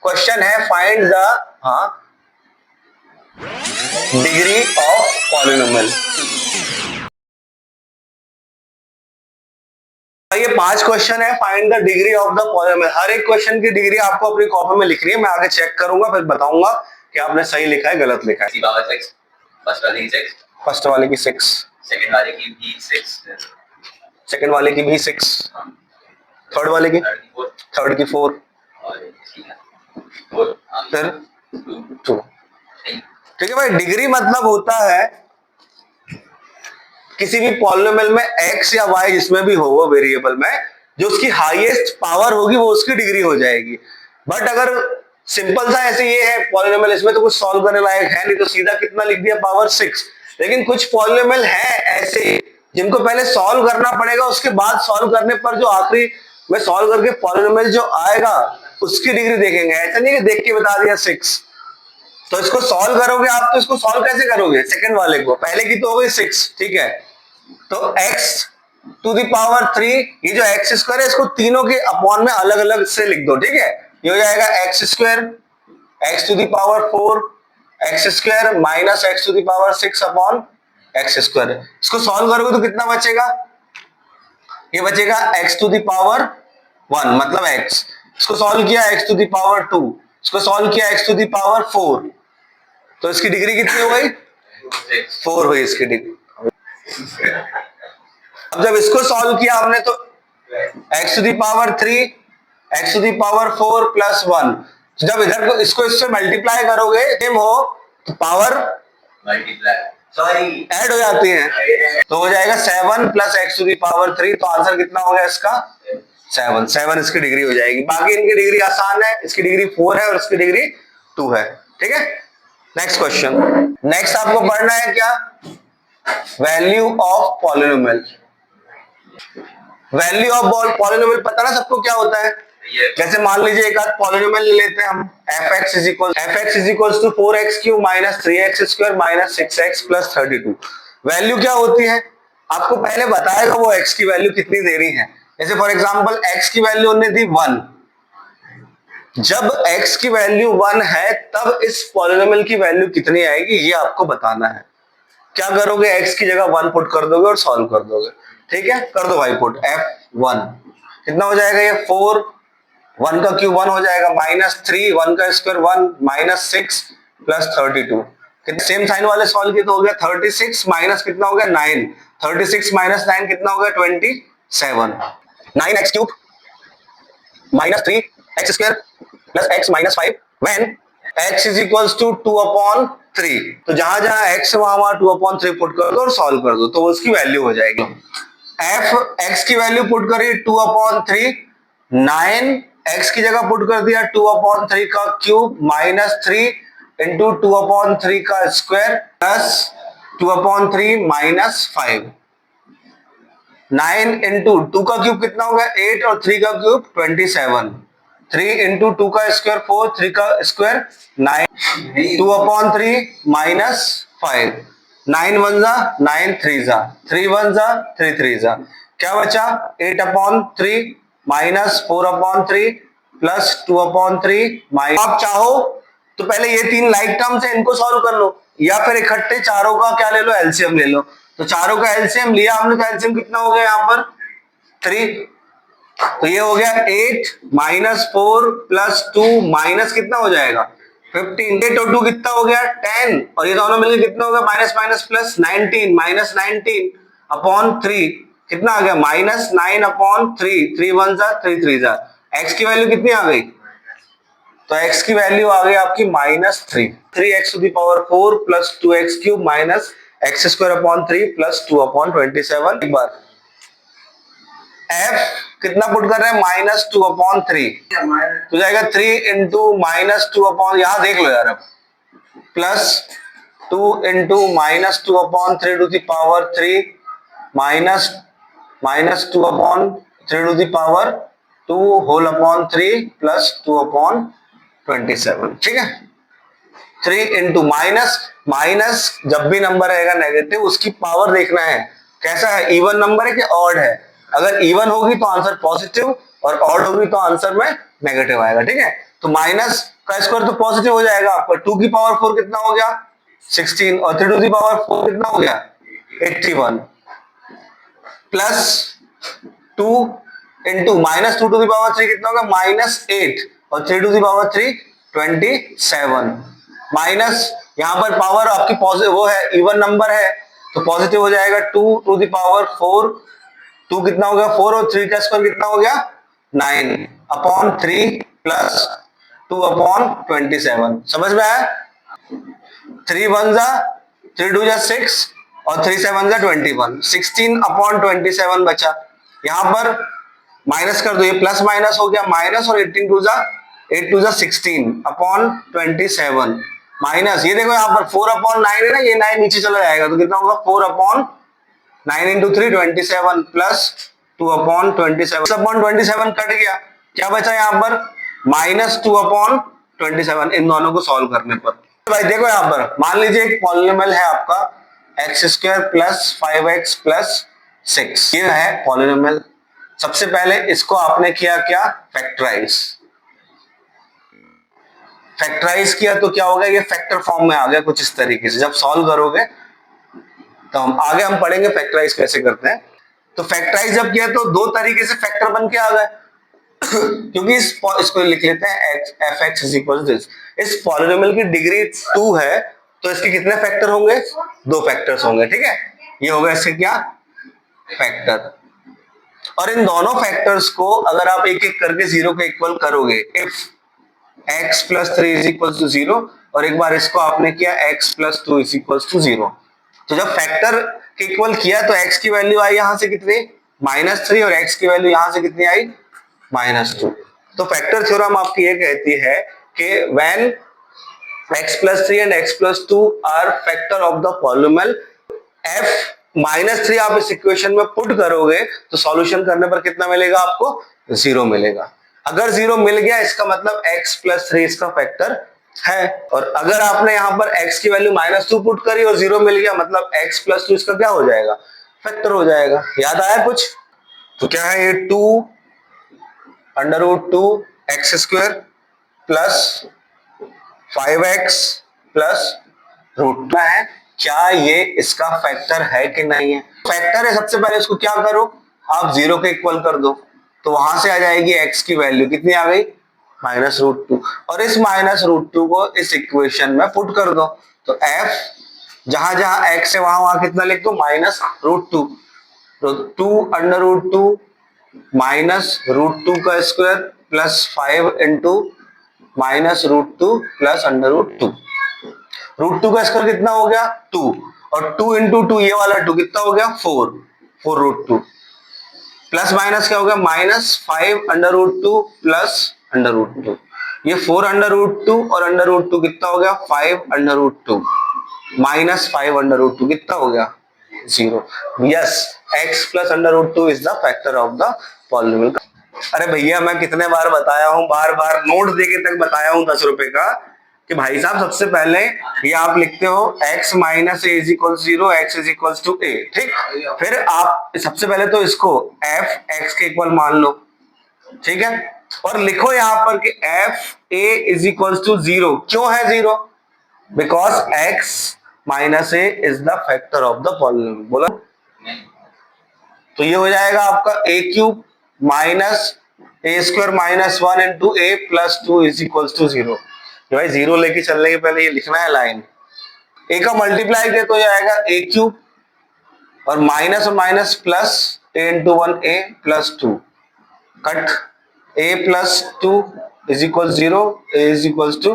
Question है find the degree of polynomial. ये 5 question है, find the degree of the polynomial. हर एक क्वेश्चन की डिग्री आपको अपनी कॉपी में लिखनी है, मैं आगे चेक करूंगा, फिर बताऊंगा कि आपने सही लिखा है गलत लिखा है। फर्स्ट वाले की 6, फर्स्ट वाले की 6, सेकंड वाले की भी 6, सेकंड वाले की भी 6, थर्ड वाले की, थर्ड की 4, और इसकी 4, फिर 2। ठीक है भाई, डिग्री मतलब होता है किसी भी पॉलिनोमियल में x या y जिसमें भी हो वो वेरिएबल में जो उसकी हाईएस्ट पावर होगी वो उसकी डिग्री हो जाएगी। बट अगर सिंपल सा ऐसे ये है पॉलिनोमियल, इसमें तो कुछ सॉल्व करने लायक है नहीं, तो सीधा कितना लिख दिया पावर 6। लेकिन कुछ पॉलिनोमियल है ऐसे जिनको पहले सॉल्व करना पड़ेगा, उसके बाद सॉल्व करने पर जो आखिरी में सॉल्व करके पॉलिनोमियल जो आएगा उसकी डिग्री देखेंगे। ऐसा नहीं कि देख के बता दिया 6। तो इसको सॉल्व करोगे आप, तो इसको सॉल्व कैसे करोगे? सेकंड वाले को, पहले की तो हो गई 6, ठीक है, तो x टू द पावर 3, ये जो एक्स स्क्वायर है इसको तीनों के अपॉन में अलग अलग से लिख दो, ठीक है। ये हो जाएगा x square x to the power 4 x square minus x to the power 6 upon x square. इसको सॉल्व करोगे तो कितना बचेगा? ये बचेगा एक्स टू द पावर 1 मतलब x। इसको सॉल्व किया एक्स टू द पावर 2, इसको सॉल्व किया एक्स टू द पावर 4, तो इसकी डिग्री कितनी हो गई? 4 हुई इसकी डिग्री। अब जब इसको सॉल्व किया आपने तो x to the power 3 x to the power 4 plus 1, जब इधर को इसको इससे मल्टीप्लाई करोगे सेम हो तो पावर मल्टीप्लाई ऐड हो जाती है, तो हो जाएगा 7 plus x to the power 3। तो आंसर कितना हो गया इसका? 7 इसकी डिग्री हो जाएगी। बाकी इनकी डिग्री आसान है, इसकी डिग्री 4 है और इसकी डिग्री 2 है, ठीक है। नेक्स्ट क्वेश्चन, नेक्स्ट आपको पढ़ना है क्या? Value of polynomial. Value of polynomial पता ना सबको क्या होता है? जैसे मान लीजिए एक आध पॉलिनोमियल ले लेते हैं हम, fx is equal to 4x cube minus 3x square minus 6x plus 32। Value क्या होती है आपको पहले बताएगा वो x की वैल्यू कितनी दे रही है। जैसे फॉर एग्जांपल x की वैल्यू उन्होंने दी 1, जब x की वैल्यू 1 है तब इस पॉलिनोमियल की वैल्यू कितनी आएगी ये आपको बताना है। क्या करोगे? x की जगह 1 पुट कर दोगे और सॉल्व कर दोगे, ठीक है। कर दो भाई पुट, f1 कितना हो जाएगा? ये 4, 1 का क्यूब 1 हो जाएगा, माइनस 3 1 का स्क्वायर 1 माइनस 6 प्लस 32। कितने सेम साइन वाले सॉल्व किया तो हो गया 36 माइनस कितना हो गया 9, 36 माइनस 9 कितना हो गया 27। 9x cube minus 3x square plus x minus 5 when x is equals to 2/3। तो जहां जहां x है वहां 2/3 पुट कर दो और सॉल्व कर दो तो उसकी वैल्यू हो जाएगी। f x की वैल्यू पुट करी 2/3, 9 x की जगह पुट कर दिया 2/3 का क्यूब माइनस 3 इंटू 2/3 का स्क्वायर प्लस 2/3 माइनस 5। 9 इंटू 2 का क्यूब कितना होगा 8 और 3 का क्यूब 27। 3 इंटू 2 का स्क्वायर 4, 3 का स्क्वायर 9, 2/3 माइनस 5। 9 1 जा 9 3 जा 3 1 जा 3 3 जा, क्या बचा? 8/3 माइनस 4/3 प्लस 2/3 माइनस। आप चाहो तो पहले ये 3 लाइक टर्म्स है इनको सॉल्व कर लो, या फिर इकट्ठे चारों का क्या ले लो? एलसीएम ले लो। तो चारों का एलसीएम लिया हमने तो एलसीएम कितना हो गया यहाँ पर 3, तो ये हो गया 8 माइनस 4 प्लस 2 माइनस कितना हो जाएगा 15। 8 और 2 कितना हो गया 10, और ये दोनों मिलकर कितना हो गया minus minus plus 19, minus 19 upon 3 कितना आ गया माइनस 9/3। 3 1 जा 3 3 जा, x की वैल्यू कितनी आ गई? तो x की वैल्यू आ गई आपकी minus 3। 3x to the power 4 plus 2x cube minus x square upon 3 plus 2/27। एक बार f कितना पुट कर रहे हैं माइनस 2/3, तो जाएगा 3 इंटू माइनस 2 यहां देख लो यार, अब plus 2 into minus 2/3 to the power 3 minus minus 2/3 to the power 2 whole upon 3 plus 2/27, ठीक है। 3 इंटू माइनस माइनस, जब भी नंबर आएगा नेगेटिव उसकी पावर देखना है कैसा है, इवन नंबर है कि ऑड है। अगर इवन होगी तो आंसर पॉजिटिव, और ऑड होगी तो आंसर में नेगेटिव आएगा, ठीक है। तो माइनस का स्क्वायर तो पॉजिटिव हो जाएगा आपका, 2 की पावर 4 कितना हो गया 16 और 3 टू दी पावर 4 कितना हो गया 81 plus 2 into minus 2 to the power 3 कितना होगा -8 और 3 टू दी पावर 3 27 माइनस यहां पर पावर आपकी पॉजिटिव वो है इवन नंबर है तो पॉजिटिव हो जाएगा 2 टू दी पावर 4 2 कितना हो गया 4 और 3 का स्क्वायर कितना हो गया 9 अपॉन 3 प्लस 2 अपॉन 27 समझ में आया 3 1 जा 3 2 जा 6 और 3 7 जा 21 16 अपॉन 27 बचा यहां पर माइनस कर दो ये प्लस माइनस हो गया माइनस और 8 2 जा 16 अपॉन 27 माइनस ये देखो यहाँ पर 4 अपॉन 9 है ना ये 9 नीचे चला जाएगा तो कितना होगा 4 upon 9 into 3 27 plus 2 upon 27 upon 27 cut गया क्या बचा यहाँ पर -2 अपॉन 27 इन दोनों को सॉल्व करने पर भाई देखो यहाँ पर मान लीजिए एक पॉलिनोमियल है आपका x square plus 5x plus 6 ये है पॉलिनोमियल सबसे पहले इसको आपने किया क्या फैक्टराइज किया तो क्या होगा ये फैक्टर फॉर्म में आ गया कुछ इस तरीके से जब सॉल्व करोगे तो हम आगे पढ़ेंगे फैक्टराइज कैसे करते हैं तो फैक्टराइज जब किया तो दो तरीके से फैक्टर बन के आ गए क्योंकि इसको लिख लेते हैं fx इज इक्वल टू इस पॉलिनोमियल की डिग्री 2 है तो इसके कितने फैक्टर होंगे 2 फैक्टर्स होंगे ठीक है ये होगा इसके क्या फैक्टर और इन दोनों फैक्टर्स को अगर आप एक एक करके 0 के इक्वल करोगे if x plus 3 is equal to 0 और एक बार इसको आपने किया x plus 2 is equal to 0 तो जब फैक्टर के इक्वल किया तो x की वैल्यू आई यहां से कितनी -3 और x की वैल्यू यहां से कितनी आई -2 तो फैक्टर थ्योरम आपकी ये कहती है कि when x plus 3 and x plus 2 are factor of the polynomial f -3 आप इस इक्वेशन में पुट करोगे तो सॉल्यूशन करने पर कितना मिलेगा आपको 0 मिलेगा अगर 0 मिल गया इसका मतलब x plus 3 इसका फैक्टर है और अगर आपने यहाँ पर x की वैल्यू -2 पुट करी और 0 मिल गया मतलब x plus 2 इसका क्या हो जाएगा फैक्टर हो जाएगा याद आया कुछ तो क्या है ये 2 √2 x square plus 5x plus √2 है क्या ये इसका फैक्टर है कि नहीं है फैक्टर है सबसे पहले इसको क्या करो आप 0 के इक्वल कर दो तो वहां से आ जाएगी x की वैल्यू कितनी आ गई -√2 और इस -√2 को इस इक्वेशन में पुट कर दो तो f जहां जहां x है वहां वहां कितना लिख दो -√2 तो 2 √2 -√2 का स्क्वायर प्लस 5 इंटू -√2 प्लस √2 √2 का स्क्वायर कितना हो गया 2 और 2 इंटू 2 ये वाला 2 कितना हो गया 4 √2 प्लस माइनस क्या हो गया -5 √2 प्लस √2 ये 4 √2 और √2 कितना हो गया 5 √2 -5 √2 कितना हो गया 0 yes x plus √2 is the factor of the polynomial अरे भैया मैं कितने बार बताया हूं बार बार नोट देके तक बताया हूं 10 रुपए का कि भाई साहब सबसे पहले ये आप लिखते हो x minus a is equal 0 x is equal to a ठीक फिर आप सबसे पहले तो इसको f x के इक्वल मान लो ठीक है और लिखो यहाँ पर कि f a is equal to 0 क्यों है 0 because x minus a is the factor of the polynomial बोला तो ये हो जाएगा आपका a cube minus a square -1 into a plus 2 is equal to 0 भाई 0 लेके चलने के पहले ये लिखना है लाइन a का मल्टीप्लाई किया तो ये आएगा a क्यूब और minus plus a into 1 a plus 2 cut a plus 2 is equal 0 a is equal to